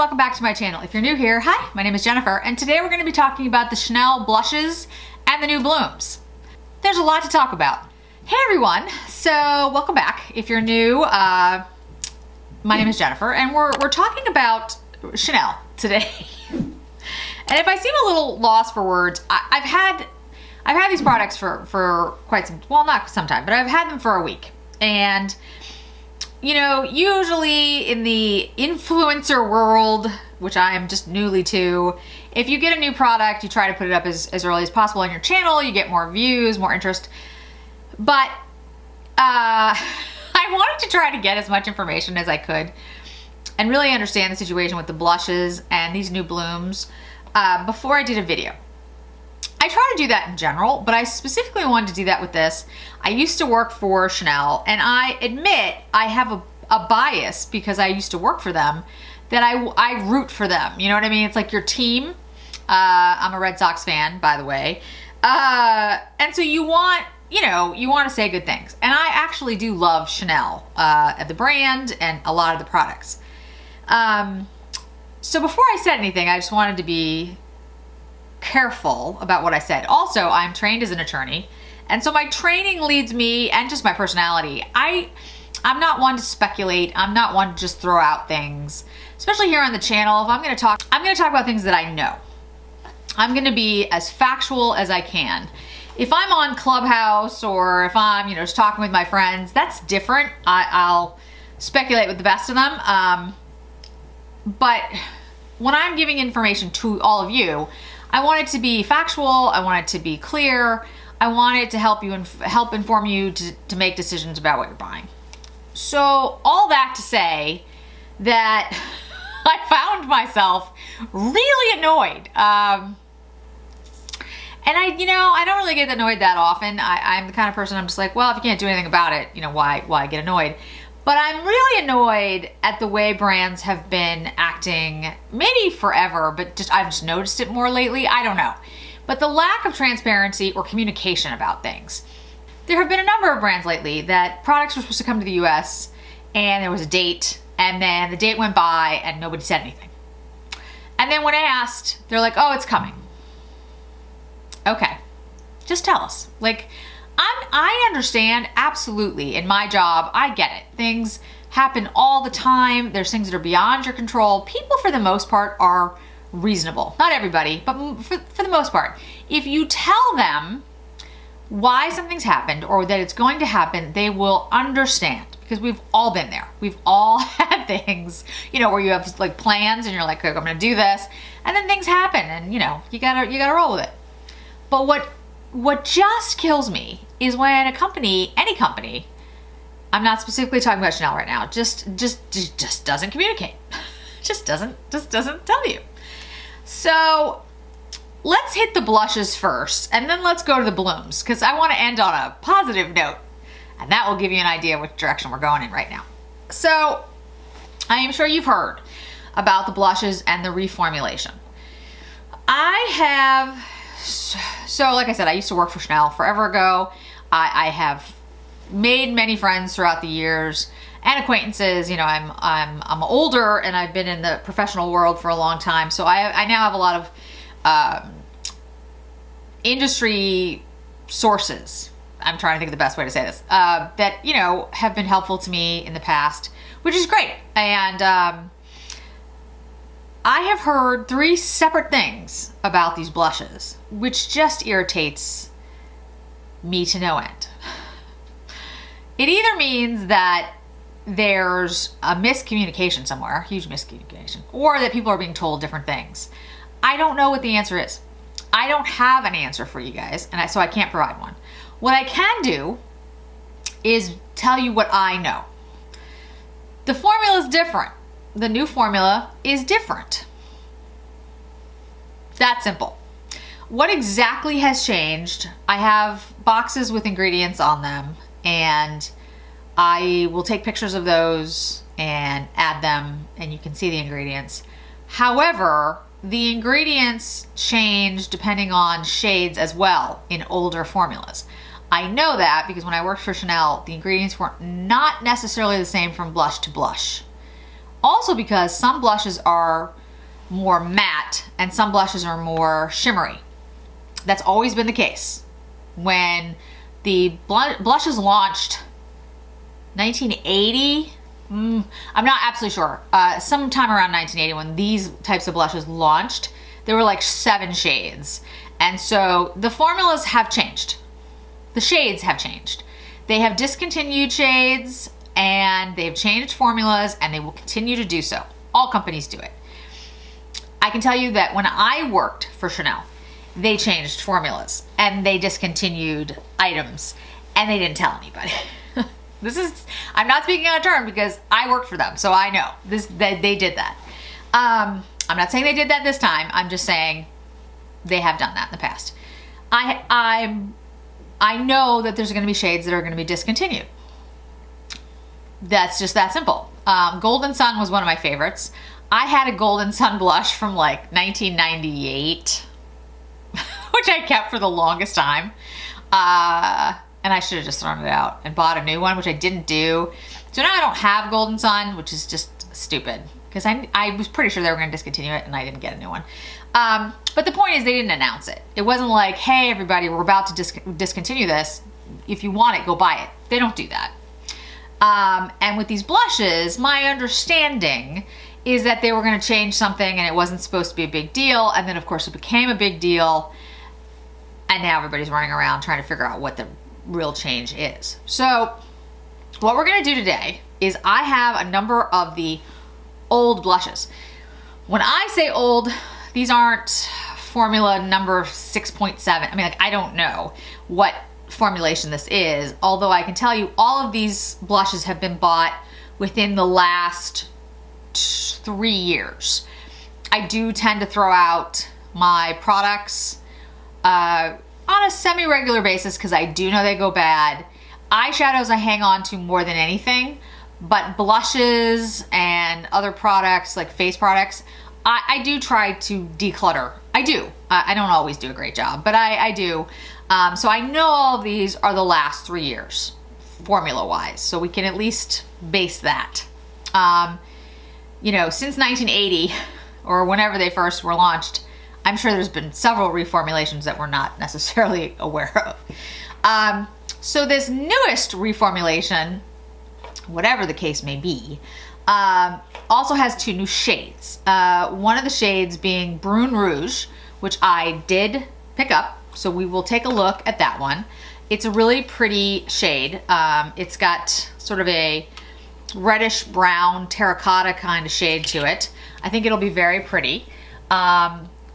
welcome back to my channel. If you're new here, hi, my name is Jennifer, and today we're going to be talking about the Chanel blushes and the new blooms. There's a lot to talk about. Hey everyone, so welcome back. If you're new, my name is Jennifer, and we're talking about Chanel today. And if I seem a little lost for words, I've had these products for quite some, well, not some time, but I've had them for a week. And you know, usually in the influencer world, which I am just newly to, if you get a new product, you try to put it up as early as possible on your channel, you get more views, more interest. But I wanted to try to get as much information as I could and really understand the situation with the blushes and these new blooms before I did a video. I try to do that in general, but I specifically wanted to do that with this. I used to work for Chanel, and I admit I have a bias because I used to work for them, that I root for them. You know what I mean? It's like your team. I'm a Red Sox fan, by the way. And so you want to say good things. And I actually do love Chanel, the brand and a lot of the products. So before I said anything, I just wanted to be careful about what I said. Also, I'm trained as an attorney, and so my training leads me, and just my personality, I'm not one to speculate. I'm not one to just throw out things, especially here on the channel. If I'm going to talk about things that I know. I'm going to be as factual as I can. If I'm on Clubhouse or if I'm just talking with my friends, that's different. I'll speculate with the best of them. But when I'm giving information to all of you, I want it to be factual. I want it to be clear. I want it to help you help inform you to make decisions about what you're buying. So all that to say that I found myself really annoyed. And I don't really get annoyed that often. I'm the kind of person, I'm just like, well, if you can't do anything about it, why get annoyed? But I'm really annoyed at the way brands have been acting, maybe forever, but I've just noticed it more lately. I don't know. But the lack of transparency or communication about things. There have been a number of brands lately that products were supposed to come to the US and there was a date, and then the date went by and nobody said anything. And then when I asked, they're like, oh, it's coming. Okay, just tell us. Like, I understand, absolutely. In my job, I get it. Things happen all the time. There's things that are beyond your control. People, for the most part, are reasonable. Not everybody, but for the most part. If you tell them why something's happened or that it's going to happen, they will understand, because we've all been there. We've all had things, where you have like plans and you're like, okay, I'm going to do this, and then things happen, and you gotta roll with it. But what just kills me is when a company, any company, I'm not specifically talking about Chanel right now, just doesn't communicate. just doesn't tell you. So let's hit the blushes first, and then let's go to the blooms, because I want to end on a positive note, and that will give you an idea which direction we're going in right now. So I am sure you've heard about the blushes and the reformulation. So like I said, I used to work for Chanel forever ago. I have made many friends throughout the years and acquaintances. I'm older and I've been in the professional world for a long time. So I now have a lot of industry sources. I'm trying to think of the best way to say this, that, have been helpful to me in the past, which is great. And I have heard 3 separate things about these blushes, which just irritates me to no end. It either means that there's a miscommunication somewhere, huge miscommunication, or that people are being told different things. I don't know what the answer is. I don't have an answer for you guys, and so I can't provide one. What I can do is tell you what I know. The formula is different. The new formula is different. That simple. What exactly has changed? I have boxes with ingredients on them, and I will take pictures of those and add them, and you can see the ingredients. However, the ingredients change depending on shades as well in older formulas. I know that because when I worked for Chanel, the ingredients were not necessarily the same from blush to blush. Also because some blushes are more matte and some blushes are more shimmery. That's always been the case. When the blushes launched 1980, I'm not absolutely sure, sometime around 1980 when these types of blushes launched, there were like 7 shades. And so the formulas have changed. The shades have changed. They have discontinued shades and they've changed formulas and they will continue to do so. All companies do it. I can tell you that when I worked for Chanel, they changed formulas and they discontinued items and they didn't tell anybody. I'm not speaking out of turn because I worked for them, so I know they did that. I'm not saying they did that this time. I'm just saying they have done that in the past. I know that there's going to be shades that are going to be discontinued. That's just that simple. Golden Sun was one of my favorites. I had a Golden Sun blush from like 1998, which I kept for the longest time. And I should have just thrown it out and bought a new one, which I didn't do. So now I don't have Golden Sun, which is just stupid because I was pretty sure they were going to discontinue it and I didn't get a new one. But the point is they didn't announce it. It wasn't like, hey, everybody, we're about to discontinue this. If you want it, go buy it. They don't do that. And with these blushes, my understanding is that they were going to change something and it wasn't supposed to be a big deal. And then of course it became a big deal. And now everybody's running around trying to figure out what the real change is. So what we're going to do today is I have a number of the old blushes. When I say old, these aren't formula number 6.7. I mean, like, I don't know what formulation this is, although I can tell you all of these blushes have been bought within the last 3 years. I do tend to throw out my products on a semi-regular basis because I do know they go bad. Eyeshadows I hang on to more than anything, but blushes and other products like face products, I do try to declutter. I do. I don't always do a great job, but I do. So I know all of these are the last 3 years, formula-wise, so we can at least base that. You know, since 1980, or whenever they first were launched, I'm sure there's been several reformulations that we're not necessarily aware of. So this newest reformulation, whatever the case may be, also has 2 new shades. One of the shades being Brune Rouge, which I did pick up, so we will take a look at that one. It's a really pretty shade. It's got sort of a reddish brown terracotta kind of shade to it. I think it'll be very pretty.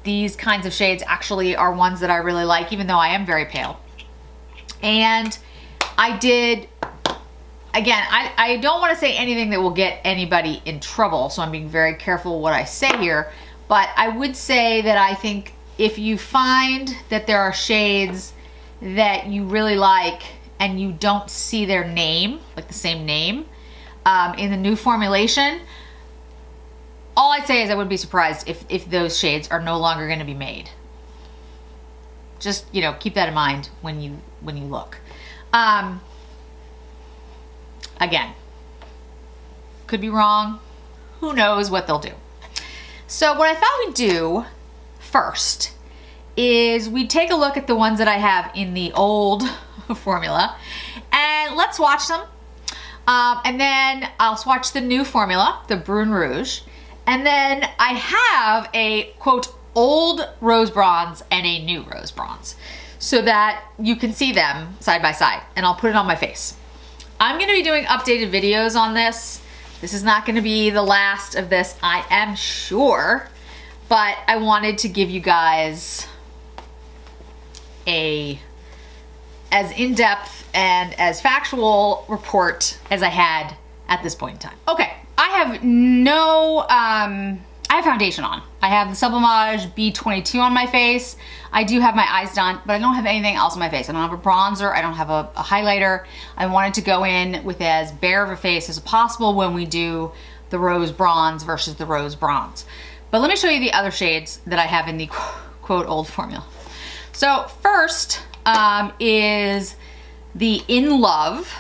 These kinds of shades actually are ones that I really like, even though I am very pale. And I did, again, I don't want to say anything that will get anybody in trouble, so I'm being very careful what I say here, but I would say that I think if you find that there are shades that you really like and you don't see their name, like the same name, in the new formulation, all I'd say is I wouldn't be surprised if those shades are no longer going to be made. Just, you know, keep that in mind when you look. Again, could be wrong. Who knows what they'll do. So what I thought we'd do first is we'd take a look at the ones that I have in the old formula and let's swatch them. And then I'll swatch the new formula, the Brune Rouge. And then I have a, quote, old rose bronze and a new rose bronze so that you can see them side by side, and I'll put it on my face. I'm gonna be doing updated videos on this. This is not gonna be the last of this, I am sure, but I wanted to give you guys a as in-depth and as factual report as I had at this point in time. Okay. I have no, I have foundation on. I have the Sublimage B22 on my face. I do have my eyes done, but I don't have anything else on my face. I don't have a bronzer. I don't have a highlighter. I wanted to go in with as bare of a face as possible when we do the rose bronze versus the rose bronze. But let me show you the other shades that I have in the quote old formula. So first is the In Love.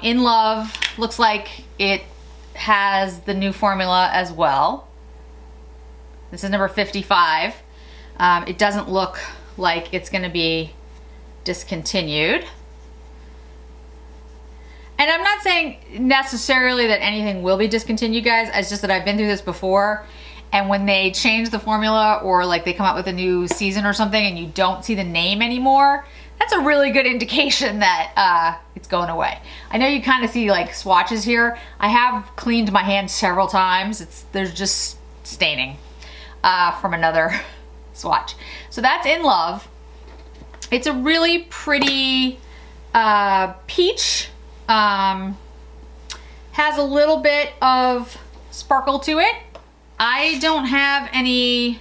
In Love looks like it has the new formula as well. This is number 55. It doesn't look like it's gonna be discontinued. And I'm not saying necessarily that anything will be discontinued, guys. It's just that I've been through this before, and when they change the formula or like they come out with a new season or something and you don't see the name anymore, that's a really good indication that it's going away. I know you kind of see like swatches here. I have cleaned my hands several times. There's just staining from another swatch. So that's In Love. It's a really pretty peach. Has a little bit of sparkle to it. I don't have any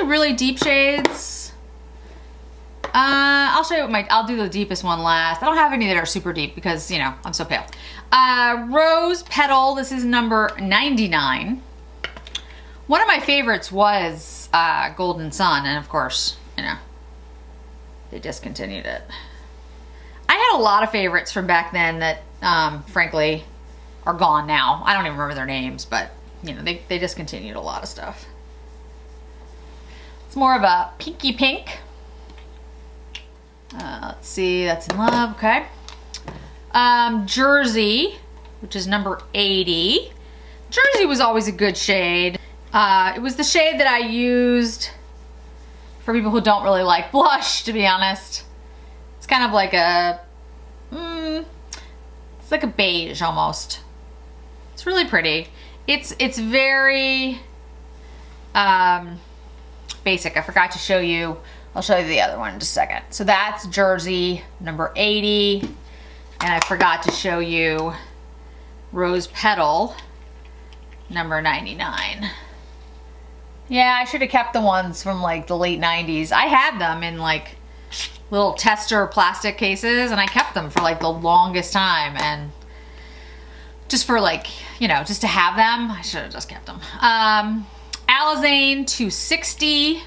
really deep shades. I'll show you I'll do the deepest one last. I don't have any that are super deep because, you know, I'm so pale. Rose Petal, this is number 99. One of my favorites was Golden Sun, and of course, you know, they discontinued it. I had a lot of favorites from back then that, frankly, are gone now. I don't even remember their names, but, you know, they discontinued a lot of stuff. It's more of a pinky pink. Let's see, that's In Love, okay. Jersey, which is number 80. Jersey was always a good shade. It was the shade that I used for people who don't really like blush, to be honest. It's kind of like it's like a beige almost. It's really pretty. It's very basic. I forgot to show you. I'll show you the other one in just a second. So that's Jersey, number 80. And I forgot to show you Rose Petal, number 99. Yeah, I should have kept the ones from like the late 90s. I had them in like little tester plastic cases, and I kept them for like the longest time, and just for like, you know, just to have them, I should have just kept them. Alizane 260.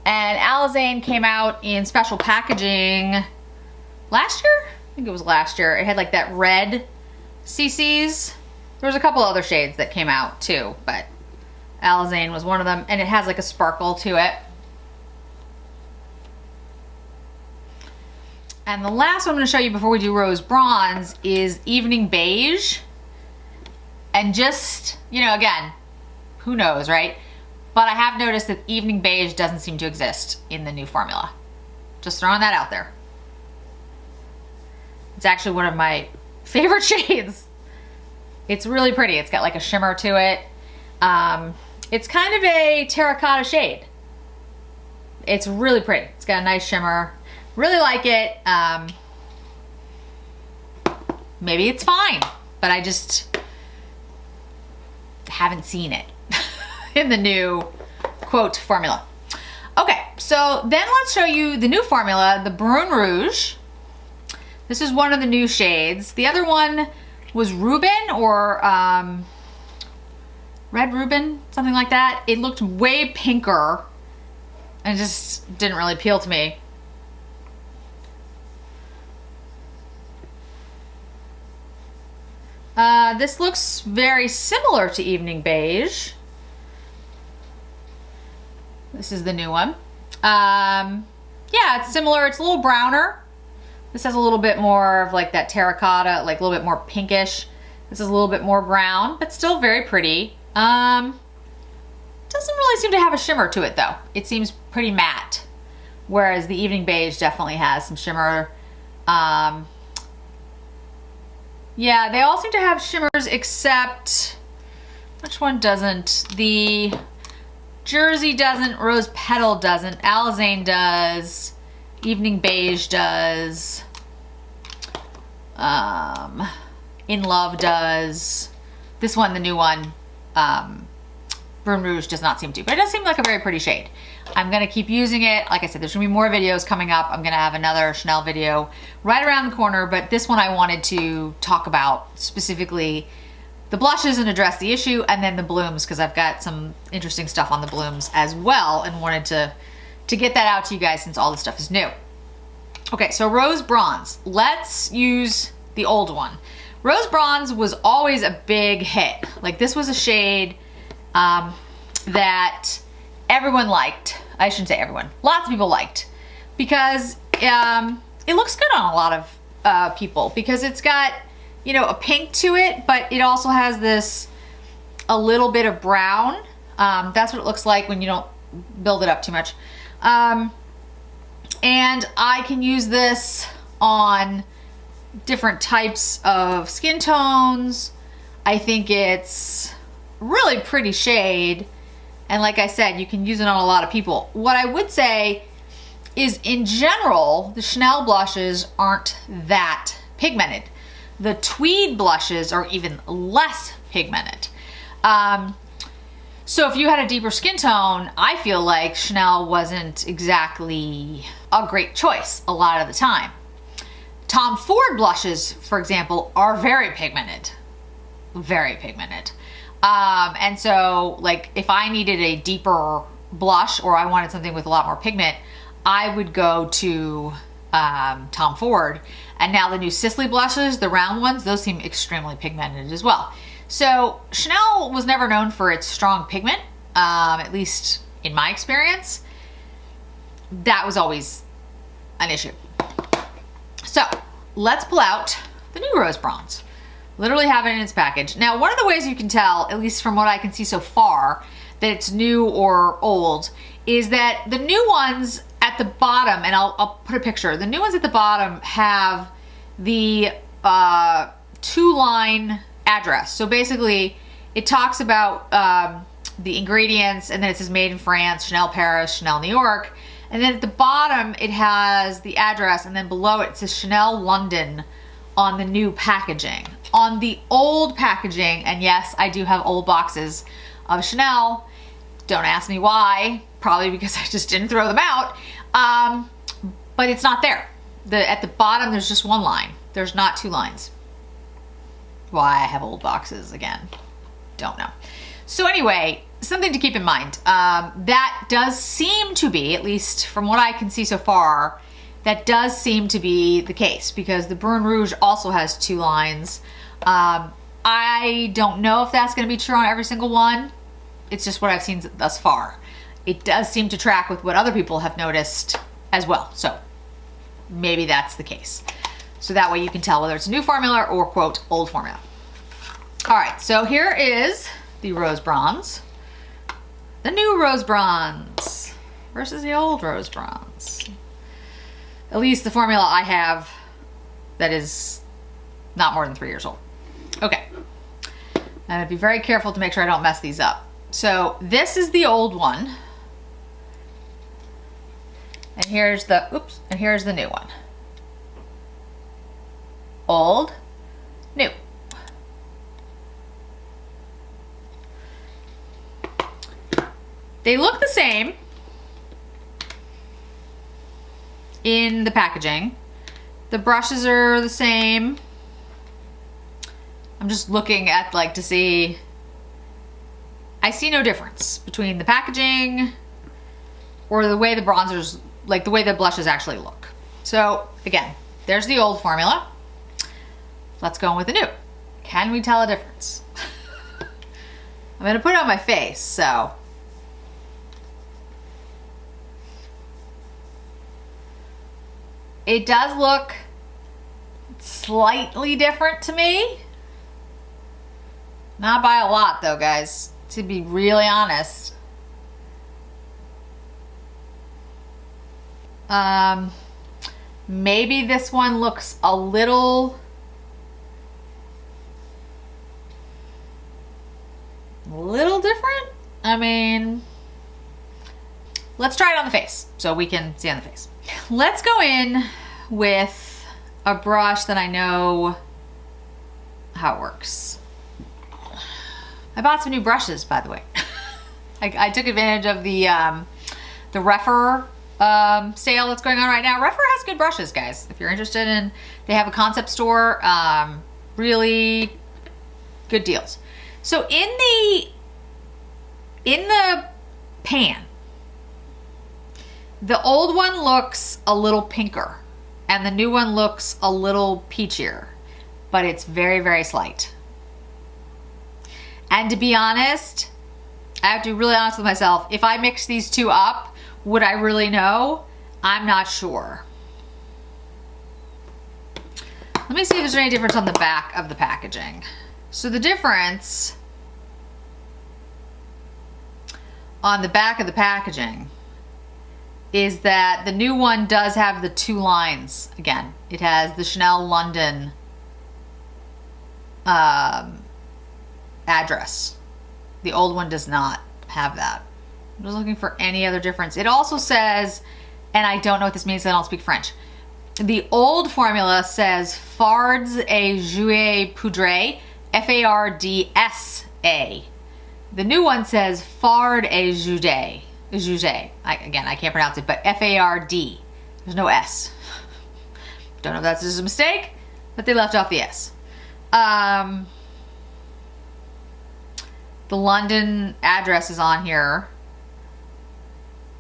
And Alizane came out in special packaging last year? I think it was last year. It had like that red CCs. There was a couple other shades that came out too, but Alizane was one of them, and it has like a sparkle to it. And the last one I'm going to show you before we do Rose Bronze is Evening Beige. And just, you know, again, who knows, right? But I have noticed that Evening Beige doesn't seem to exist in the new formula. Just throwing that out there. It's actually one of my favorite shades. It's really pretty. It's got like a shimmer to it. It's kind of a terracotta shade. It's really pretty. It's got a nice shimmer. Really like it. Maybe it's fine, but I just haven't seen it in the new quote formula. Okay, so then let's show you the new formula, the Brun Rouge. This is one of the new shades. The other one was Reuben or Red Reuben, something like that. It looked way pinker and just didn't really appeal to me. This looks very similar to Evening Beige. This is the new one. Yeah, it's similar. It's a little browner. This has a little bit more of like that terracotta, like a little bit more pinkish. This is a little bit more brown, but still very pretty. Doesn't really seem to have a shimmer to it though. It seems pretty matte, whereas the Evening Beige definitely has some shimmer. Yeah, they all seem to have shimmers except, which one doesn't? The Jersey doesn't, Rose Petal doesn't, Alizane does, Evening Beige does, In Love does. This one, the new one, Brun Rouge does not seem to, but it does seem like a very pretty shade. I'm gonna keep using it. Like I said, there's gonna be more videos coming up. I'm gonna have another Chanel video right around the corner, but this one I wanted to talk about specifically the blushes and address the issue, and then the blooms, because I've got some interesting stuff on the blooms as well, and wanted to get that out to you guys since all this stuff is new. Okay, so Rose Bronze. Let's use the old one. Rose Bronze was always a big hit. Like this was a shade that everyone liked. I shouldn't say everyone. Lots of people liked because it looks good on a lot of people because it's got, you know, a pink to it, but it also has this, a little bit of brown. That's what it looks like when you don't build it up too much. And I can use this on different types of skin tones. I think it's really pretty shade. And like I said, you can use it on a lot of people. What I would say is in general, the Chanel blushes aren't that pigmented. The Tweed blushes are even less pigmented. So if you had a deeper skin tone, I feel like Chanel wasn't exactly a great choice a lot of the time. Tom Ford blushes, for example, are very pigmented. Very pigmented. And so like if I needed a deeper blush or I wanted something with a lot more pigment, I would go to Tom Ford. And now the new Sisley blushes, the round ones, those seem extremely pigmented as well. So Chanel was never known for its strong pigment, at least in my experience. That was always an issue. So let's pull out the new Rose Bronze. Literally have it in its package. Now, one of the ways you can tell, at least from what I can see so far, that it's new or old, is that the new ones at the bottom, and I'll put a picture, the new ones at the bottom have the 2-line address. So basically, it talks about the ingredients, and then it says made in France, Chanel Paris, Chanel New York. And then at the bottom, it has the address, and then below it says Chanel London on the new packaging. On the old packaging, and yes, I do have old boxes of Chanel. Don't ask me why. Probably because I just didn't throw them out. But it's not there. At the bottom, there's just 1 line. There's not 2 lines. Why I have old boxes again, don't know. So anyway, something to keep in mind. That does seem to be, at least from what I can see so far, that does seem to be the case because the Brun Rouge also has 2 lines. I don't know if that's going to be true on every single one. It's just what I've seen thus far. It does seem to track with what other people have noticed as well. So maybe that's the case. So that way you can tell whether it's a new formula or quote old formula. All right, so here is the Rose Bronze. The new Rose Bronze versus the old Rose Bronze. At least the formula I have that is not more than 3 years old. Okay, and I'd be very careful to make sure I don't mess these up. So this is the old one. And here's the, oops, and here's the new one. Old, new. They look the same in the packaging. The brushes are the same. I'm just looking at like to see. I see no difference between the packaging or the way the bronzers, like the way the blushes actually look. So again, there's the old formula. Let's go in with the new. Can we tell a difference? I'm gonna put it on my face, so. It does look slightly different to me. Not by a lot though, guys, to be really honest. Maybe this one looks a little different. I mean, let's try it on the face so we can see on the face. Let's go in with a brush that I know how it works. I bought some new brushes, by the way. I took advantage of the Refer sale that's going on right now. Refer has good brushes, guys. If you're interested in, they have a concept store, really good deals. So in the pan, the old one looks a little pinker and the new one looks a little peachier. but it's very, very slight. And to be honest, I have to be really honest with myself. If I mix these two up, would I really know? I'm not sure. Let me see if there's any difference on the back of the packaging. So the difference on the back of the packaging is that the new one does have the 2 lines. Again, it has the Chanel London address. The old one does not have that. I'm just looking for any other difference. It also says, and I don't know what this means, I don't speak French. The old formula says Fards et Jouet Poudre, F-A-R-D-S-A. The new one says Fard et Jouet. Again, I can't pronounce it, but F-A-R-D. There's no S. Don't know if that's just a mistake, but they left off the S. The London address is on here.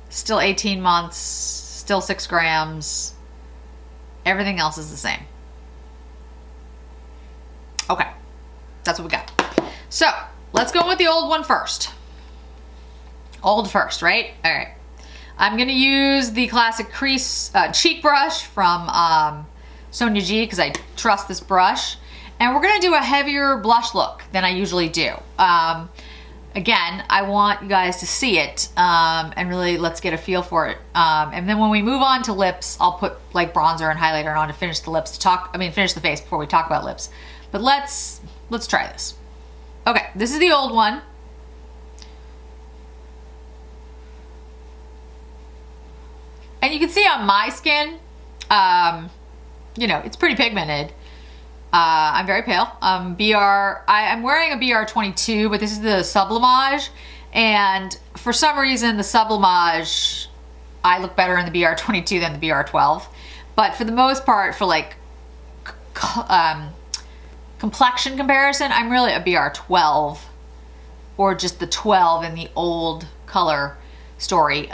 Still 18 months, still 6 grams. Everything else is the same. Okay, that's what we got. So let's go with the old one first. Old first, right? All right. I'm gonna use the classic crease cheek brush from Sonia G because I trust this brush. And we're gonna do a heavier blush look than I usually do. Again, I want you guys to see it and really let's get a feel for it. And then when we move on to lips, I'll put like bronzer and highlighter on to finish the lips finish the face before we talk about lips. But let's try this. Okay, this is the old one. And you can see on my skin, you know, it's pretty pigmented. I'm very pale. I'm wearing a BR22, but this is the Sublimage. And for some reason, the Sublimage, I look better in the BR22 than the BR12. But for the most part, for like complexion comparison, I'm really a BR12 or just the 12 in the old color story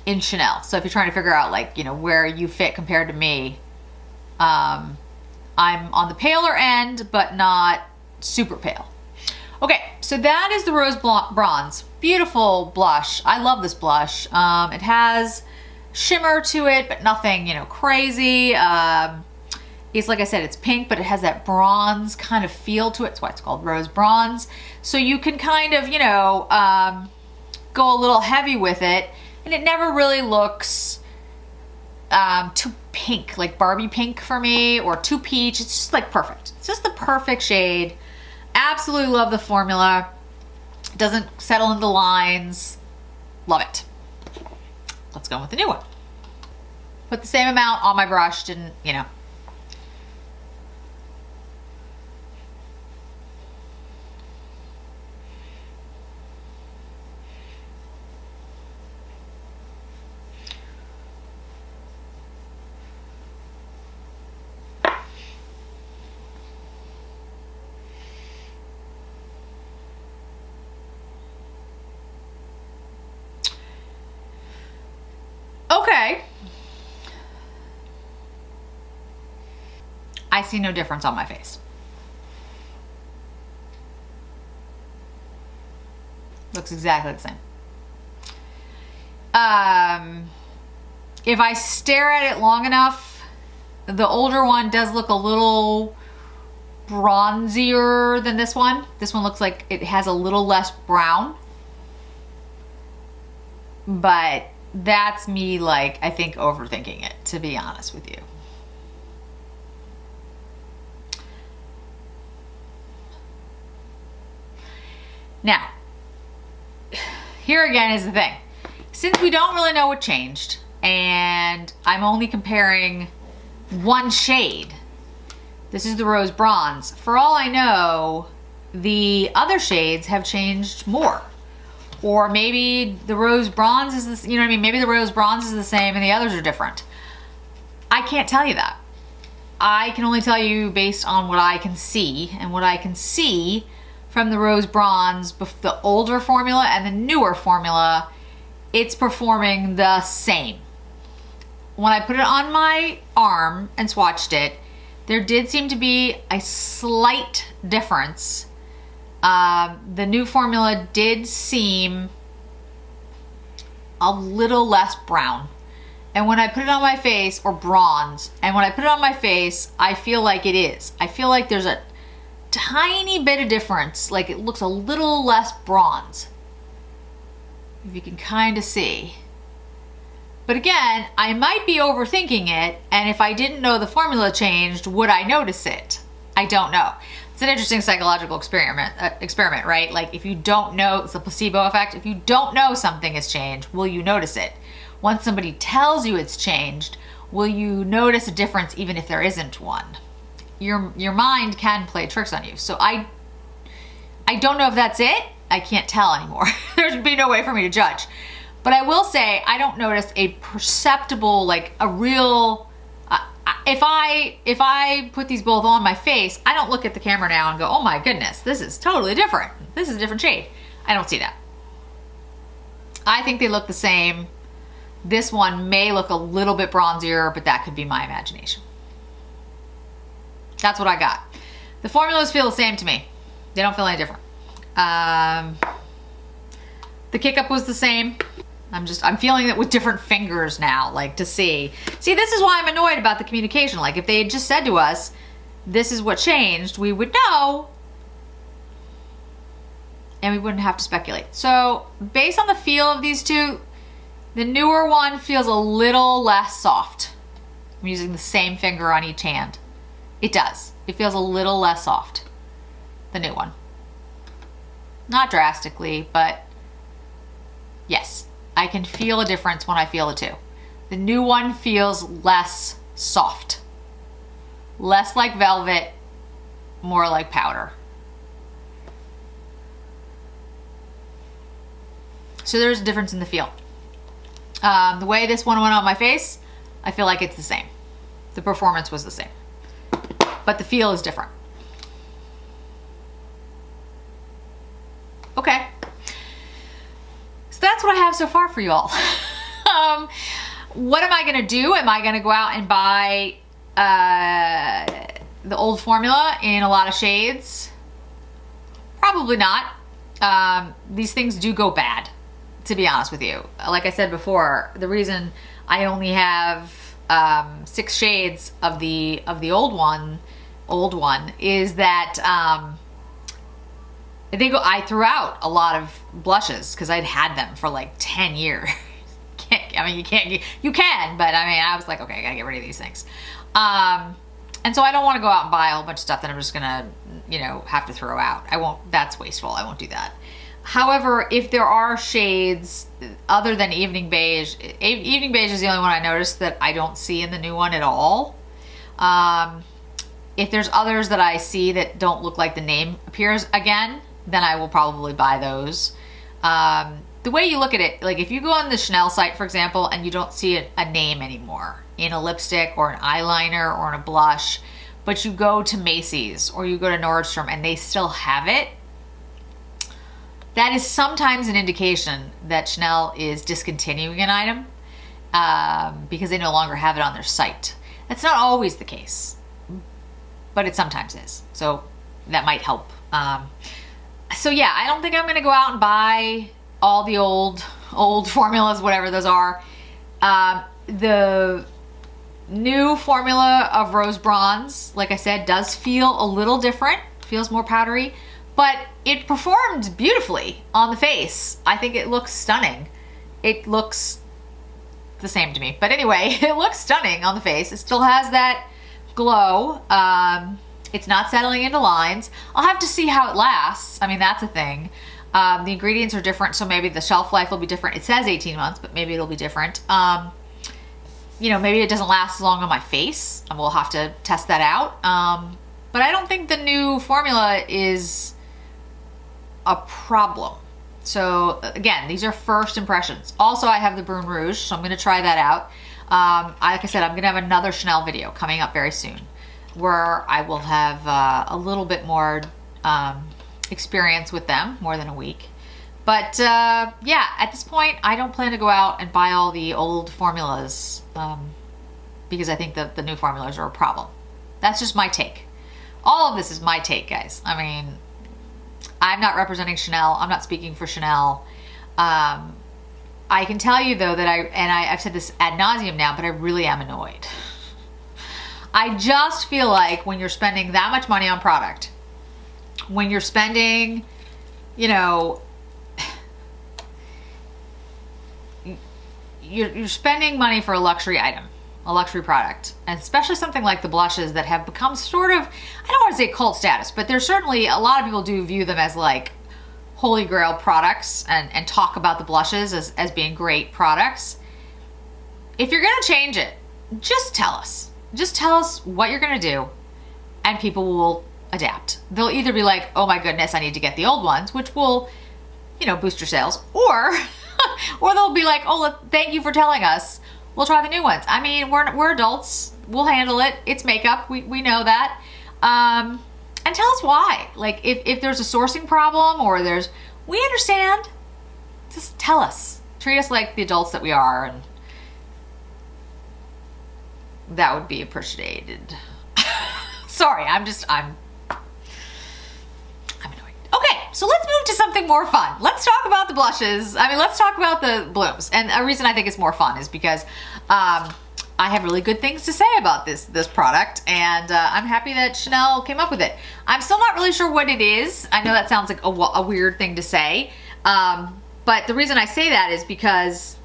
in Chanel. So if you're trying to figure out like, you know, where you fit compared to me, I'm on the paler end, but not super pale. Okay, so that is the Rose Bronze. Beautiful blush. I love this blush. It has shimmer to it, but nothing, you know, crazy. It's like I said, it's pink, but it has that bronze kind of feel to it. That's why it's called Rose Bronze. So you can kind of, you know, go a little heavy with it, and it never really looks too pink, like Barbie pink for me, or too peach. It's just like perfect. It's just the perfect shade. Absolutely love the formula. It doesn't settle into lines. Love it. Let's go with the new one. Put the same amount on my brush, didn't, you know. Okay. I see no difference on my face. Looks exactly the same. If I stare at it long enough, the older one does look a little bronzier than this one. This one looks like it has a little less brown. But that's me, like, I think overthinking it, to be honest with you. Now, here again is the thing. Since we don't really know what changed, and I'm only comparing one shade, this is the Rose Bronze. For all I know, the other shades have changed more. Or maybe the Rose Bronze is this, you know what I mean? Maybe the Rose Bronze is the same and the others are different. I can't tell you that. I can only tell you based on what I can see, and what I can see from the Rose Bronze, the older formula and the newer formula, it's performing the same. When I put it on my arm and swatched it, There did seem to be a slight difference. The new formula did seem a little less brown. And when I put it on my face, or bronze, and when I put it on my face, I feel like it is. I feel like there's a tiny bit of difference, like it looks a little less bronze. If you can kind of see. But again, I might be overthinking it, and if I didn't know the formula changed, would I notice it? I don't know. It's an interesting psychological experiment, right? Like if you don't know, it's a placebo effect. If you don't know something has changed, will you notice it? Once somebody tells you it's changed, will you notice a difference even if there isn't one? Your mind can play tricks on you. So I don't know if that's it. I can't tell anymore. There'd be no way for me to judge. But I will say I don't notice a perceptible, like a real, if I put these both on my face, I don't look at the camera now and go, oh my goodness, this is totally different. This is a different shade. I don't see that. I think they look the same. This one may look a little bit bronzier, but that could be my imagination. That's what I got. The formulas feel the same to me. They don't feel any different. The kick up was the same. I'm feeling it with different fingers now, like to see. See, this is why I'm annoyed about the communication. Like if they had just said to us, this is what changed, we would know and we wouldn't have to speculate. So based on the feel of these two, the newer one feels a little less soft. I'm using the same finger on each hand. It does. It feels a little less soft, the new one. Not drastically, but yes, I can feel a difference when I feel the two. The new one feels less soft, less like velvet, more like powder. So there's a difference in the feel. The way this one went on my face, I feel like it's the same. The performance was the same, but the feel is different. Okay. So that's what I have so far for you all. What am I gonna do? Am I gonna go out and buy the old formula in a lot of shades? Probably not. These things do go bad, to be honest with you. Like I said before, the reason I only have 6 shades of the old one is that I threw out a lot of blushes because I'd had them for like 10 years. You can, but I mean, I was like, okay, I gotta get rid of these things. And so I don't want to go out and buy a whole bunch of stuff that I'm just gonna, have to throw out. That's wasteful. I won't do that. However, if there are shades other than evening beige is the only one I noticed that I don't see in the new one at all. If there's others that I see that don't look like the name appears again, then I will probably buy those. The way you look at it, like if you go on the Chanel site, for example, and you don't see a name anymore in a lipstick or an eyeliner or in a blush, but you go to Macy's or you go to Nordstrom and they still have it, that is sometimes an indication that Chanel is discontinuing an item because they no longer have it on their site. That's not always the case, but it sometimes is. So that might help. So yeah, I don't think I'm gonna go out and buy all the old formulas, whatever those are. The new formula of Rose Bronze, like I said, does feel a little different, feels more powdery, but it performed beautifully on the face. I think it looks stunning. It looks the same to me, but anyway, it looks stunning on the face. It still has that glow. It's not settling into lines. I'll have to see how it lasts. I mean, that's a thing. The ingredients are different, so maybe the shelf life will be different. It says 18 months, but maybe it'll be different. Maybe it doesn't last as long on my face, and we'll have to test that out. But I don't think the new formula is a problem. So again, these are first impressions. Also, I have the Brune Rouge, so I'm going to try that out. Like I said, I'm going to have another Chanel video coming up very soon where I will have a little bit more experience with them, more than a week. But yeah, at this point, I don't plan to go out and buy all the old formulas because I think that the new formulas are a problem. That's just my take. All of this is my take, guys. I mean, I'm not representing Chanel. I'm not speaking for Chanel. I can tell you though that I've said this ad nauseum now, but I really am annoyed. I just feel like when you're spending that much money on product, when you're spending, you know, you're spending money for a luxury item, a luxury product, and especially something like the blushes that have become sort of, I don't want to say cult status, but there's certainly, a lot of people do view them as like holy grail products and talk about the blushes as being great products. If you're gonna change it, just tell us. Just tell us what you're gonna do, and people will adapt. They'll either be like, oh my goodness, I need to get the old ones, which will, you know, boost your sales, or or they'll be like, oh, thank you for telling us. We'll try the new ones. I mean, we're adults. We'll handle it. It's makeup. We know that. And tell us why. Like, if there's a sourcing problem or we understand. Just tell us. Treat us like the adults that we are, and that would be appreciated. Sorry, I'm annoyed. Okay, so let's move to something more fun. Let's talk about the blushes. I mean, let's talk about the blooms. And a reason I think it's more fun is because I have really good things to say about this product, and I'm happy that Chanel came up with it. I'm still not really sure what it is. I know that sounds like a weird thing to say, but the reason I say that is because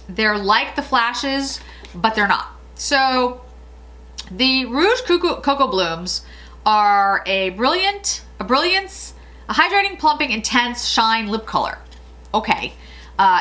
they're like the flashes, but they're not. So the Rouge Coco Blooms are a brilliance, a hydrating, plumping, intense shine lip color. Okay,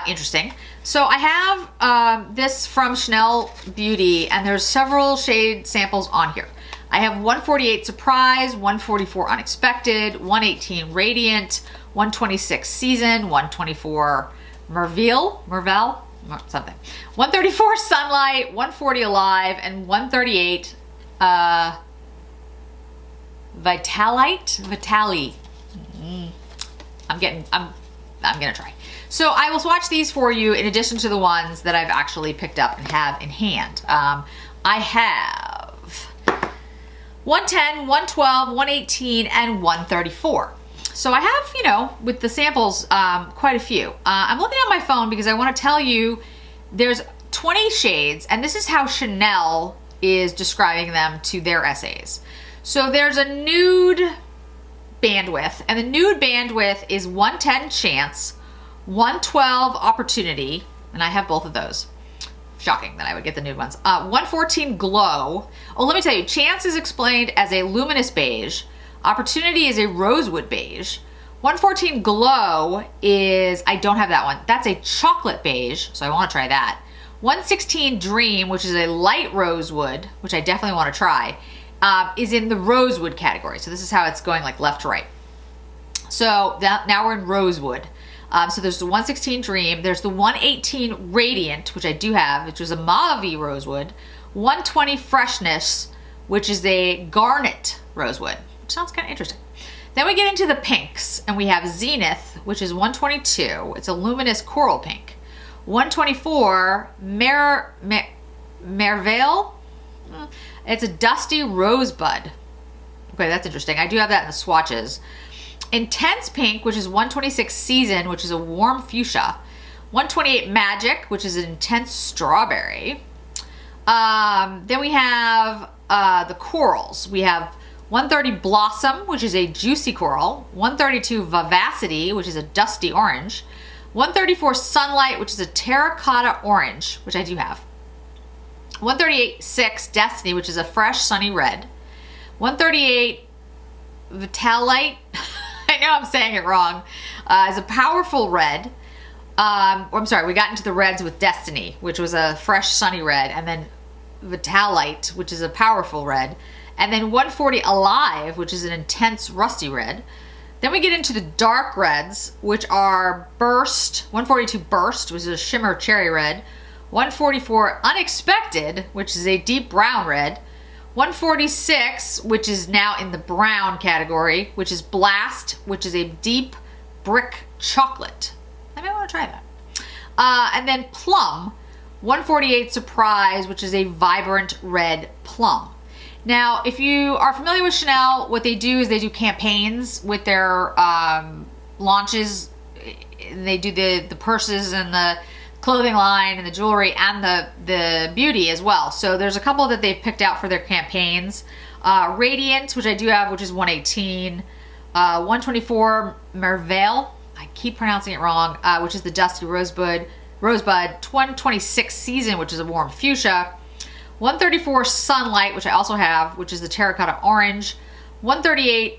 interesting. So I have this from Chanel Beauty, and there's several shade samples on here. I have 148 Surprise, 144 Unexpected, 118 Radiant, 126 Season, 124 Merveille, something. 134 Sunlight, 140 Alive, and 138 Vitali. I'm gonna try. So I will swatch these for you in addition to the ones that I've actually picked up and have in hand. I have 110, 112, 118, and 134. So I have, you know, with the samples, quite a few. I'm looking at my phone because I want to tell you there's 20 shades, and this is how Chanel is describing them to their essays. So there's a nude bandwidth, and the nude bandwidth is 110 Chance, 112 Opportunity, and I have both of those. Shocking that I would get the nude ones. 114 Glow. Oh, let me tell you, Chance is explained as a luminous beige. Opportunity is a rosewood beige. 114 Glow is, I don't have that one. That's a chocolate beige, so I want to try that. 116 Dream, which is a light rosewood, which I definitely want to try, is in the rosewood category. So this is how it's going, like left to right. So now we're in rosewood. So there's the 116 Dream, there's the 118 Radiant, which I do have, which was a mauve rosewood, 120 Freshness, which is a garnet rosewood, which sounds kind of interesting. Then we get into the pinks, and we have Zenith, which is 122. It's a luminous coral pink. 124 Merveille. It's a dusty rosebud. Okay, that's interesting. I do have that in the swatches. Intense Pink, which is 126 Season, which is a warm fuchsia. 128 Magic, which is an intense strawberry. Then we have the corals. We have 130 Blossom, which is a juicy coral. 132 Vivacity, which is a dusty orange. 134 Sunlight, which is a terracotta orange, which I do have. 138 6 Destiny, which is a fresh sunny red. 138 Vitalite, I know I'm saying it wrong, is a powerful red. I'm sorry, we got into the reds with Destiny, which was a fresh sunny red, and then Vitalite, which is a powerful red, and then 140 Alive, which is an intense rusty red. Then we get into the dark reds, which are Burst, 142 Burst, which is a shimmer cherry red. 144 Unexpected, which is a deep brown red. 146, which is now in the brown category, which is Blast, which is a deep brick chocolate. I may want to try that. And then Plum, 148 Surprise, which is a vibrant red plum. Now, if you are familiar with Chanel, what they do is they do campaigns with their launches. They do the purses and the clothing line and the jewelry and the beauty as well. So there's a couple that they've picked out for their campaigns. Radiant, which I do have, which is 118. 124 Merveille, I keep pronouncing it wrong, which is the Dusty Rosebud. 126 Season, which is a warm fuchsia. 134 Sunlight, which I also have, which is the terracotta orange. 138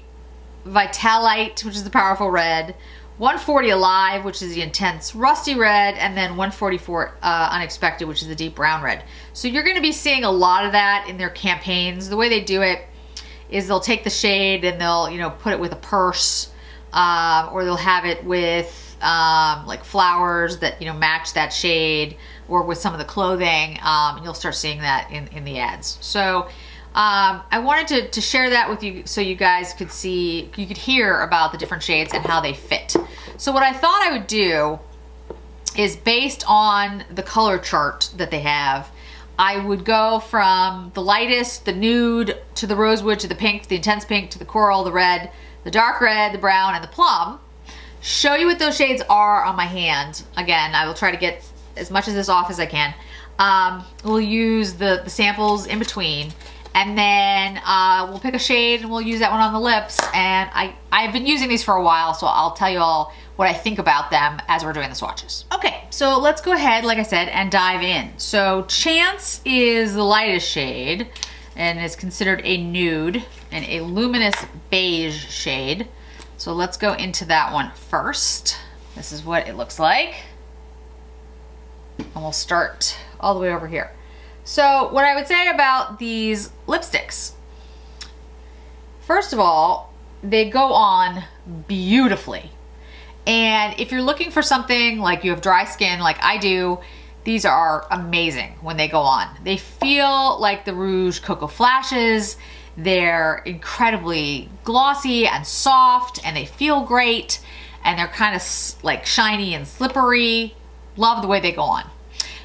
Vitalite, which is the powerful red. 140 Alive, which is the intense rusty red, and then 144 Unexpected, which is the deep brown red. So you're going to be seeing a lot of that in their campaigns. The way they do it is they'll take the shade and they'll, you know, put it with a purse, or they'll have it with like flowers that, you know, match that shade, or with some of the clothing, and you'll start seeing that in the ads. So I wanted to share that with you so you guys could see, you could hear about the different shades and how they fit. So what I thought I would do is, based on the color chart that they have, I would go from the lightest, the nude, to the rosewood, to the pink, to the intense pink, to the coral, the red, the dark red, the brown, and the plum. Show you what those shades are on my hand. Again, I will try to get as much of this off as I can. We'll use the samples in between, and then we'll pick a shade and we'll use that one on the lips. And I've been using these for a while, so I'll tell you all what I think about them as we're doing the swatches. Okay, so let's go ahead, like I said, and dive in. So Chance is the lightest shade and is considered a nude and a luminous beige shade. So let's go into that one first. This is what it looks like. And we'll start all the way over here. So what I would say about these lipsticks, first of all, they go on beautifully. And if you're looking for something like you have dry skin like I do, these are amazing when they go on. They feel like the Rouge Coco Flashes. They're incredibly glossy and soft, and they feel great, and they're kind of like shiny and slippery. Love the way they go on.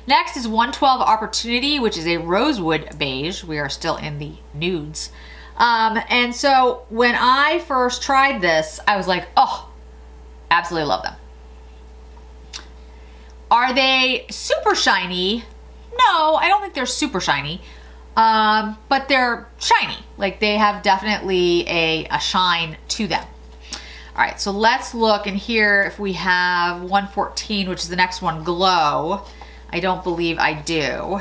Next is 112 Opportunity, which is a rosewood beige. We are still in the nudes. And so when I first tried this, I was like, oh, absolutely love them. Are they super shiny? No, I don't think they're super shiny. But they're shiny. Like, they have definitely a shine to them. All right, so let's look in here if we have 114, which is the next one, Glow. I don't believe I do.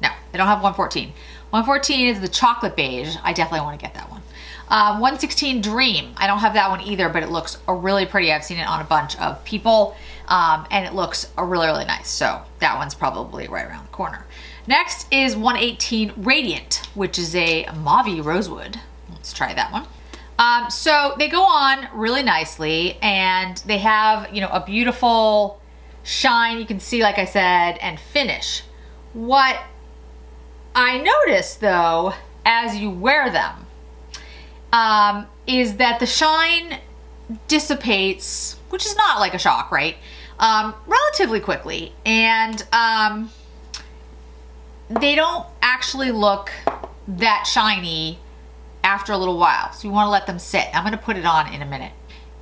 No, I don't have 114. 114 is the chocolate beige. I definitely want to get that one. 116 Dream. I don't have that one either, but it looks really pretty. I've seen it on a bunch of people, and it looks really, really nice. So that one's probably right around the corner. Next is 118 Radiant, which is a mauve rosewood. Let's try that one. So they go on really nicely, and they have, you know, a beautiful shine, you can see, like I said, and finish. What I noticed, though, as you wear them, is that the shine dissipates, which is not like a shock, right? Relatively quickly, and they don't actually look that shiny after a little while. So you want to let them sit. I'm going to put it on in a minute.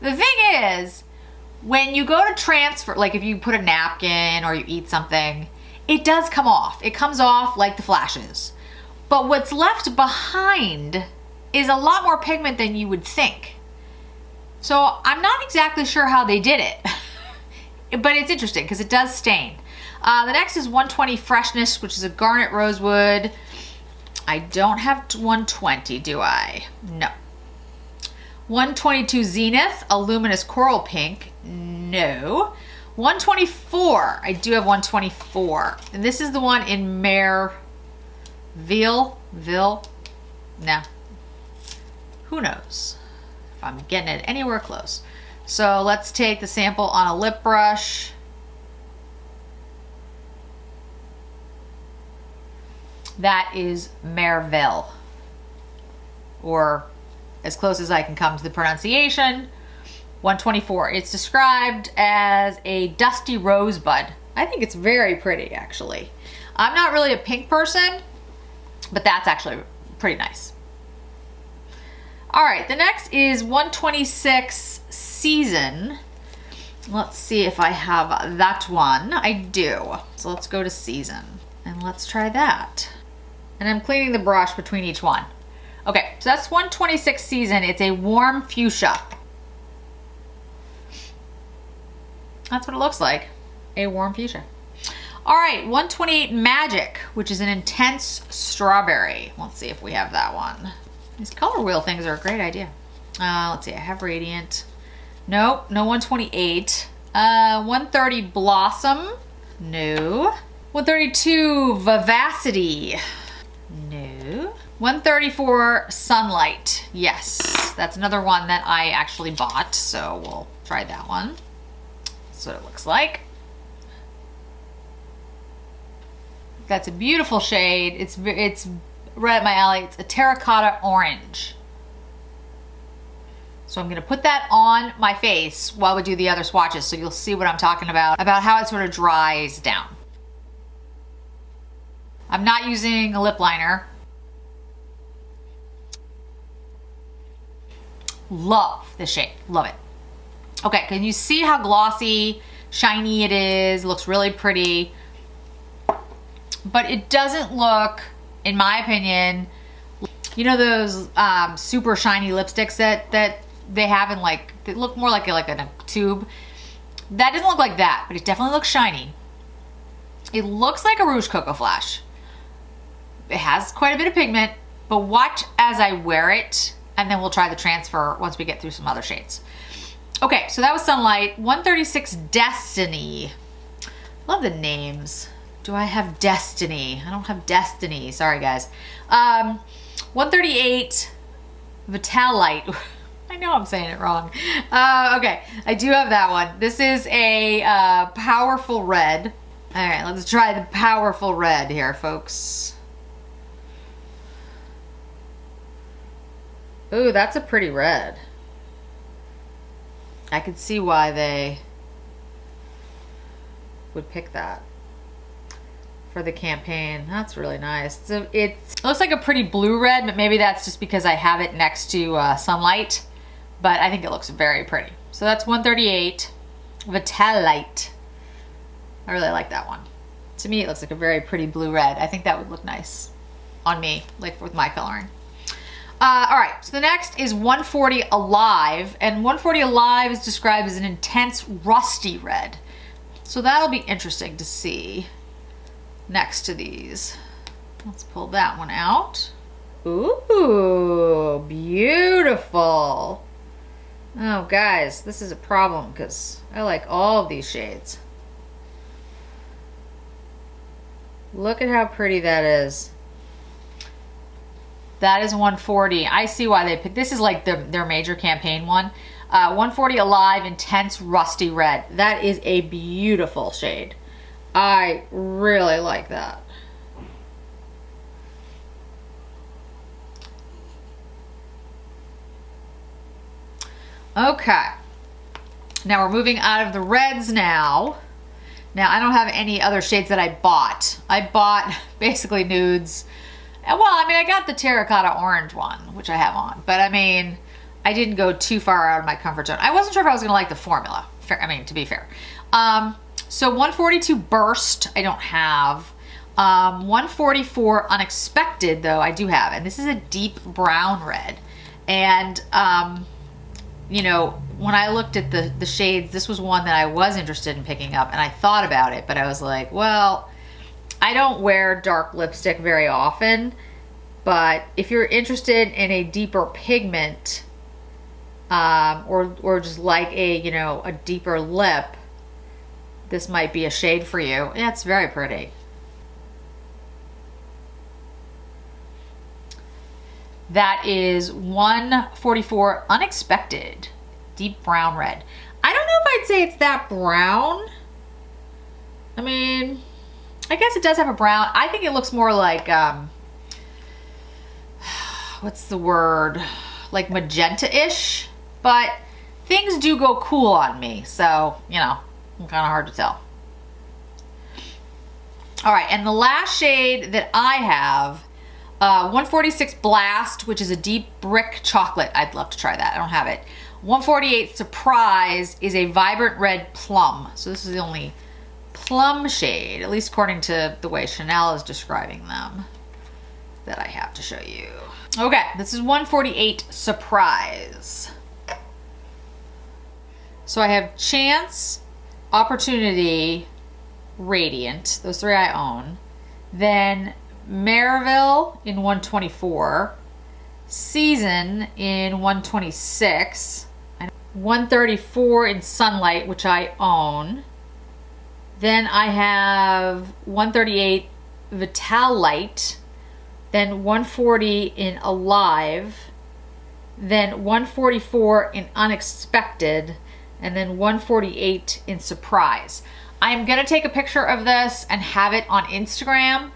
The thing is, when you go to transfer, like if you put a napkin or you eat something, it does come off. It comes off like the flashes. But what's left behind is a lot more pigment than you would think. So I'm not exactly sure how they did it, but it's interesting because it does stain. The next is 120 Freshness, which is a garnet rosewood. I don't have 120, do I? No. 122 Zenith, a luminous coral pink. No. 124, I do have 124. And this is the one in Merveille. No. Who knows if I'm getting it anywhere close. So let's take the sample on a lip brush. That is Merveille, or as close as I can come to the pronunciation. 124. It's described as a dusty rosebud. I think it's very pretty, actually. I'm not really a pink person, but that's actually pretty nice. All right, the next is 126 Season. Let's see if I have that one. I do. So let's go to Season and let's try that. And I'm cleaning the brush between each one. Okay, so that's 126 Season. It's a warm fuchsia. That's what it looks like, a warm fuchsia. All right, 128 Magic, which is an intense strawberry. Let's see if we have that one. These color wheel things are a great idea. Let's see, I have Radiant. Nope, no 128. 130 Blossom. No. 132 Vivacity. No. 134 Sunlight. Yes, that's another one that I actually bought, so we'll try that one. That's what it looks like. That's a beautiful shade. It's right up my alley. It's a terracotta orange. So I'm gonna put that on my face while we do the other swatches, so you'll see what I'm talking about how it sort of dries down. I'm not using a lip liner. Love this shade, love it. Okay, can you see how glossy, shiny it is? Looks really pretty. But it doesn't look, in my opinion, you know those super shiny lipsticks that they have in like, they look more like in a tube. That doesn't look like that, but it definitely looks shiny. It looks like a Rouge Coco Flash. It has quite a bit of pigment, but watch as I wear it, and then we'll try the transfer once we get through some other shades. Okay, so that was Sunlight. 136 Destiny. Love the names. Do I have Destiny? I don't have Destiny. Sorry, guys. 138 Vitalite. I know I'm saying it wrong. Okay, I do have that one. This is a powerful red. All right, let's try the powerful red here, folks. Ooh, that's a pretty red. I could see why they would pick that for the campaign. That's really nice. So it looks like a pretty blue red, but maybe that's just because I have it next to Sunlight. But I think it looks very pretty. So that's 138 Vitalite. I really like that one. To me, it looks like a very pretty blue red. I think that would look nice on me, like with my coloring. All right, so the next is 140 Alive, and 140 Alive is described as an intense rusty red. So that'll be interesting to see next to these. Let's pull that one out. Ooh, beautiful. Oh, guys, this is a problem because I like all of these shades. Look at how pretty that is. That is 140. I see why they picked. This is like their major campaign one. 140 Alive Intense Rusty Red. That is a beautiful shade. I really like that. Okay. Now we're moving out of the reds now. Now I don't have any other shades that I bought. I bought basically nudes. Well, I mean, I got the terracotta orange one, which I have on, but I mean, I didn't go too far out of my comfort zone. I wasn't sure if I was gonna like the formula, I mean, to be fair. So 142 Burst, I don't have. 144 Unexpected, though, I do have, and this is a deep brown red. And, you know, when I looked at the shades, this was one that I was interested in picking up, and I thought about it, but I was like, well, I don't wear dark lipstick very often, but if you're interested in a deeper pigment, or just like a, you know, a deeper lip, this might be a shade for you. Yeah, it's very pretty. That is 144 Unexpected, deep brown red. I don't know if I'd say it's that brown. I mean, I guess it does have a brown. I think it looks more like, what's the word? Like magenta-ish, but things do go cool on me. So, you know, kind of hard to tell. All right, and the last shade that I have 146 Blast, which is a deep brick chocolate. I'd love to try that. I don't have it. 148 Surprise is a vibrant red plum. So this is the only plum shade, at least according to the way Chanel is describing them, that I have to show you. Okay, this is 148 Surprise. So I have Chance, Opportunity, Radiant. Those three I own. Then Maryville in 124. Season in 126. 134 in Sunlight, which I own. Then I have 138 Vitalite. Then 140 in Alive. Then 144 in Unexpected. And then 148 in Surprise. I'm gonna take a picture of this and have it on Instagram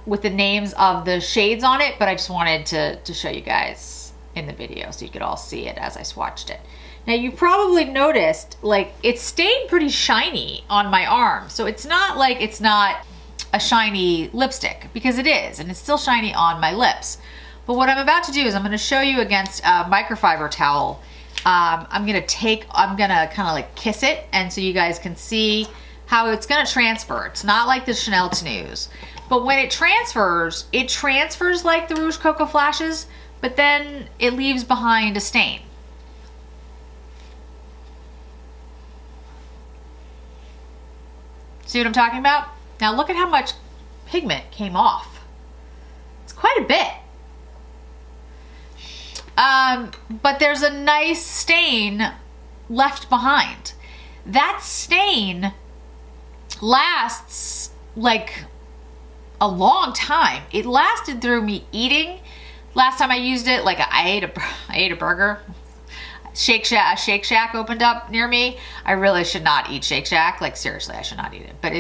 with the names of the shades on it, but I just wanted to show you guys in the video so you could all see it as I swatched it. Now you probably noticed, like, it stayed pretty shiny on my arm. So it's not like it's not a shiny lipstick, because it is, and it's still shiny on my lips. But what I'm about to do is I'm gonna show you against a microfiber towel. I'm gonna kind of like kiss it, and so you guys can see how it's gonna transfer. It's not like the Chanel Tenus, but when it transfers like the Rouge Coco Flashes, but then it leaves behind a stain. See what I'm talking about? Now look at how much pigment came off. It's quite a bit. But there's a nice stain left behind. That stain lasts like a long time. It lasted through me eating. Last time I used it, like I ate a burger. A Shake Shack opened up near me. I really should not eat Shake Shack. Like seriously, I should not eat it. But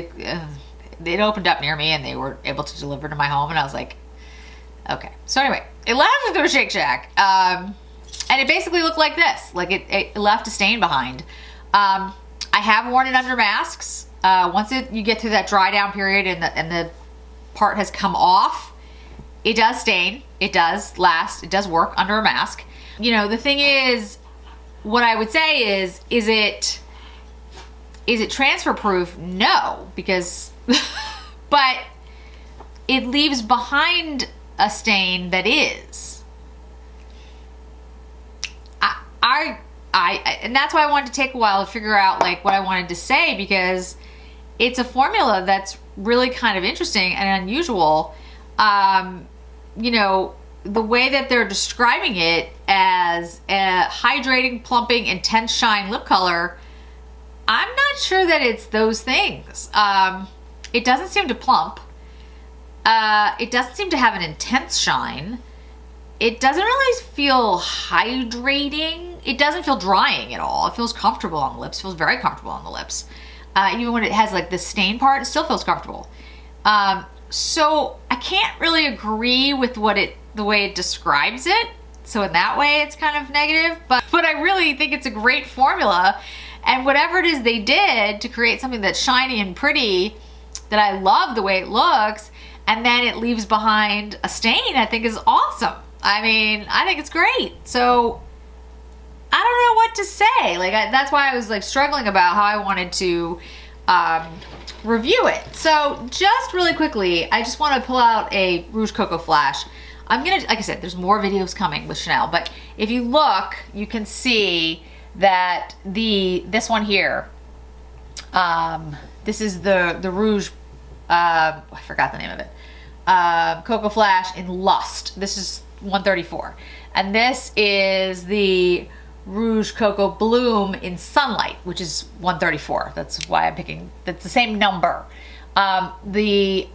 it opened up near me, and they were able to deliver to my home, and I was like, okay. So anyway, it lasted through a Shake Shack. And it basically looked like this. Like it left a stain behind. I have worn it under masks. Once you get through that dry down period and the part has come off, it does stain. It does last. It does work under a mask. You know, the thing is, what I would say is it transfer proof? No, because, but it leaves behind a stain that is. And that's why I wanted to take a while to figure out like what I wanted to say, because it's a formula that's really kind of interesting and unusual. You know, the way that they're describing it as a hydrating, plumping, intense shine lip color, I'm not sure that it's those things. It doesn't seem to plump. It doesn't seem to have an intense shine. It doesn't really feel hydrating. It doesn't feel drying at all. It feels comfortable on the lips. It feels very comfortable on the lips. Even when it has like the stain part, it still feels comfortable. So I can't really agree with the way it describes it. So in that way, it's kind of negative. But I really think it's a great formula. And whatever it is they did to create something that's shiny and pretty, that I love the way it looks, and then it leaves behind a stain, I think is awesome. I mean, I think it's great. So I don't know what to say. Like that's why I was like struggling about how I wanted to review it. So just really quickly, I just want to pull out a Rouge Coco Flash. I'm gonna, like I said, there's more videos coming with Chanel, but if you look, you can see that this one here, this is the Rouge, I forgot the name of it, Coco Flash in Lust. This is 134, and this is the Rouge Coco Bloom in Sunlight, which is 134. That's why I'm picking, that's the same number. The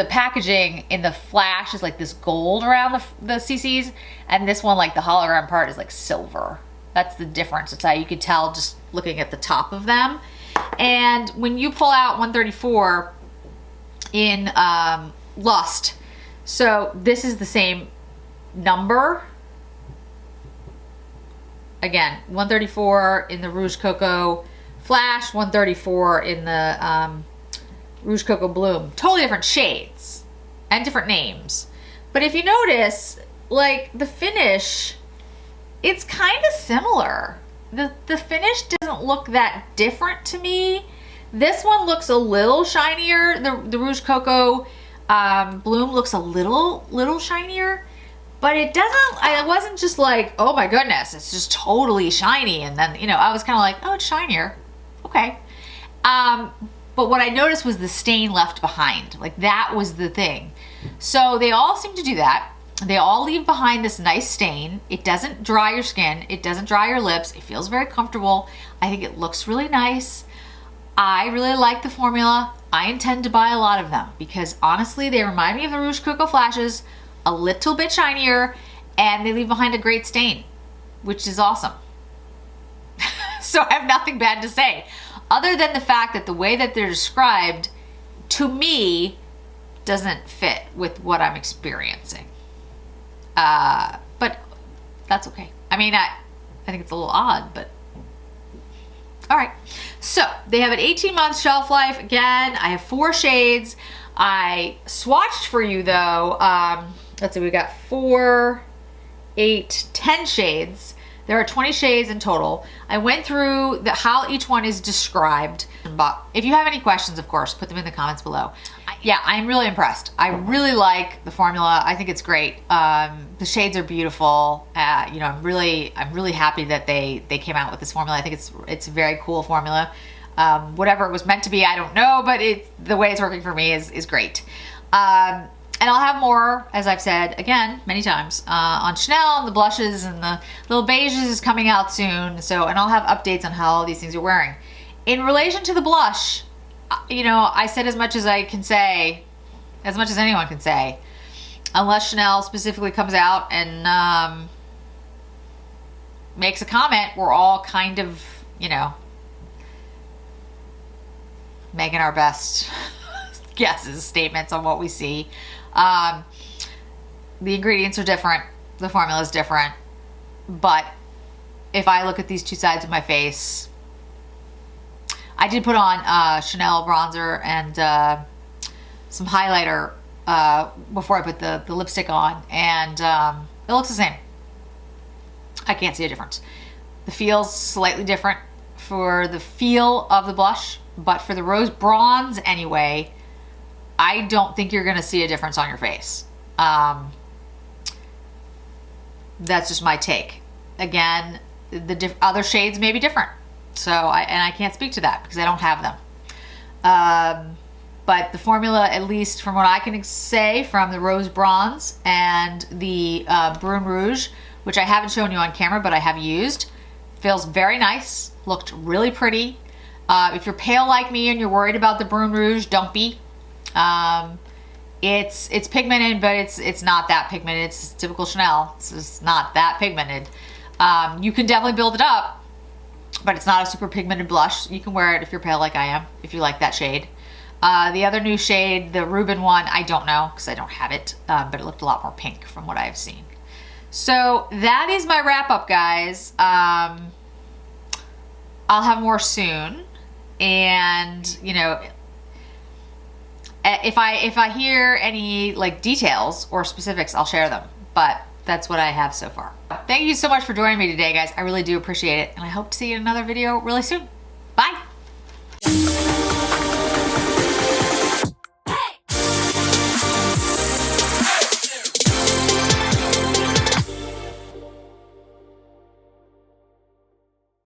packaging in the Flash is like this gold around the CCs, and this one, like the hologram part, is like silver. That's the difference. It's how you could tell just looking at the top of them. And when you pull out 134 in Lust, so this is the same number. Again, 134 in the Rouge Coco Flash, 134 in the Rouge Coco Bloom. Totally different shades. and different names. But if you notice, like the finish, it's kind of similar. The finish doesn't look that different to me. This one looks a little shinier. The Rouge Coco Bloom looks a little shinier, but it doesn't, I wasn't just like, oh my goodness, it's just totally shiny. And then, you know, I was kind of like, oh, it's shinier. Okay. But what I noticed was the stain left behind. Like that was the thing. So they all seem to do that. They all leave behind this nice stain. It doesn't dry your skin. It doesn't dry your lips. It feels very comfortable. I think it looks really nice. I really like the formula. I intend to buy a lot of them because honestly, they remind me of the Rouge Coco Flashes, a little bit shinier, and they leave behind a great stain, which is awesome. So I have nothing bad to say, other than the fact that the way that they're described, to me, doesn't fit with what I'm experiencing. But that's okay. I mean, I think it's a little odd, but all right. So they have an 18-month shelf life. Again, I have 4 shades. I swatched for you though. Let's see, we got 4, 8, 10 shades. There are 20 shades in total. I went through how each one is described. But if you have any questions, of course, put them in the comments below. Yeah, I'm really impressed. I really like the formula. I think it's great. The shades are beautiful. You know, I'm really happy that they came out with this formula. I think it's a very cool formula. Whatever it was meant to be, I don't know, but the way it's working for me is great. And I'll have more, as I've said, again, many times, on Chanel and the blushes and the little beiges is coming out soon. So, and I'll have updates on how all these things are wearing. In relation to the blush, you know, I said as much as I can say, as much as anyone can say, unless Chanel specifically comes out and makes a comment, we're all kind of, you know, making our best guesses, statements on what we see. The ingredients are different. The formula is different. But if I look at these two sides of my face, I did put on Chanel bronzer and some highlighter before I put the lipstick on, and it looks the same. I can't see a difference. The feel's slightly different for the feel of the blush, but for the rose bronze anyway, I don't think you're gonna see a difference on your face. That's just my take. Again, the other shades may be different. So, I can't speak to that because I don't have them. But the formula, at least from what I can say from the Rose Bronze and the Brune Rouge, which I haven't shown you on camera, but I have used, feels very nice, looked really pretty. If you're pale like me and you're worried about the Brune Rouge, don't be. It's pigmented, but it's not that pigmented. It's typical Chanel. It's just not that pigmented. You can definitely build it up, but it's not a super pigmented blush. You can wear it if you're pale like I am, if you like that shade. The other new shade, the Reuben one, I don't know because I don't have it, but it looked a lot more pink from what I've seen. So that is my wrap up, guys. I'll have more soon, and you know, if I hear any like details or specifics, I'll share them. But that's what I have so far. Thank you so much for joining me today, guys. I really do appreciate it, and I hope to see you in another video really soon.